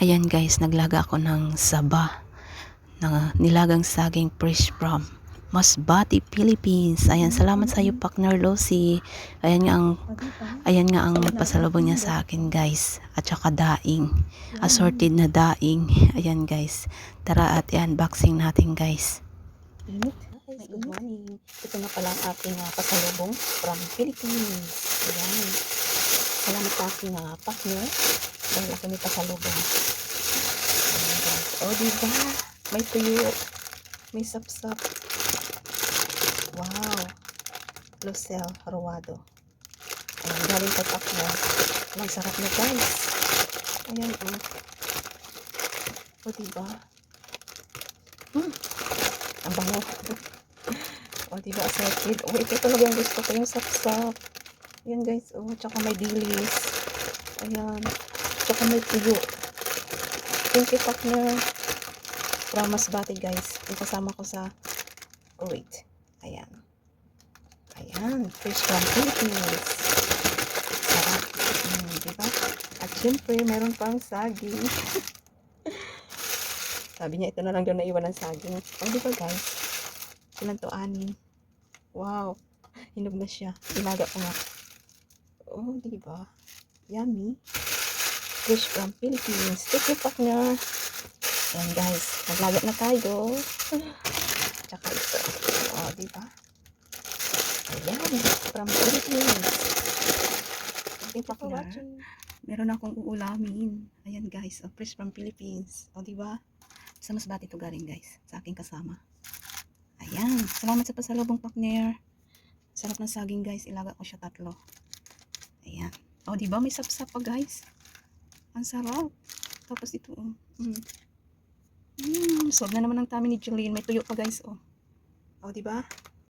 Ayan guys, naglaga ako ng saba na nilagang saging fresh from Masbate, Philippines. Ayan, salamat sa iyo partner Lucy. Ayan nga ang pasalubong niya sa akin guys. At saka daing. Assorted na daing. Ayan guys. Tara at i-unboxing natin guys. Good morning. Ito na pala ang ating pasalubong from Philippines. Ayan. Salamat sa aking partner. Dahil ako may pasalubong. Ayan guys. O diba? May tuyo. May sapsap. Wow. Lucel Ruado. Ayan. Galing kay partner. Ang sarap na guys. Ayan o. O diba? Ang bango. O diba assorted? O ito talagang gusto ko yung sapsap. Ayan guys. O tsaka may dilis. Ayan. Tsaka may tuyo. Thank you partner. From Masbate guys. Yung kasama ko sa Kuwait. Ayan. Ayan. Fresh from Philippines. Sarap. Diba? At syempre, meron pang saging. Sabi niya, ito na lang daw naiwan ng saging. O diba guys? Ilan to? 6. Wow. Hinog na siya. Ilaga ko nga. O diba? Yummy. Fresh from Philippines. Thank you partner. Ayan guys. Maglaga na tayo. Tsaka ito. O diba? Ayan. From Philippines. Thank you partner. Meron akong uulamin. Ayan guys. Fresh from Philippines. O diba? Sa Masbate to galing guys. Sa aking kasama. Ayan. Salamat sa pasalubong partner. Sarap ng saging guys. Ilaga ko siya 3. Ayan. O diba? May sapsap pa guys. Ang sarap. Tapos ito oh. Solve na naman ang tummy ni Jeline. May tuyo pa guys oh. O diba?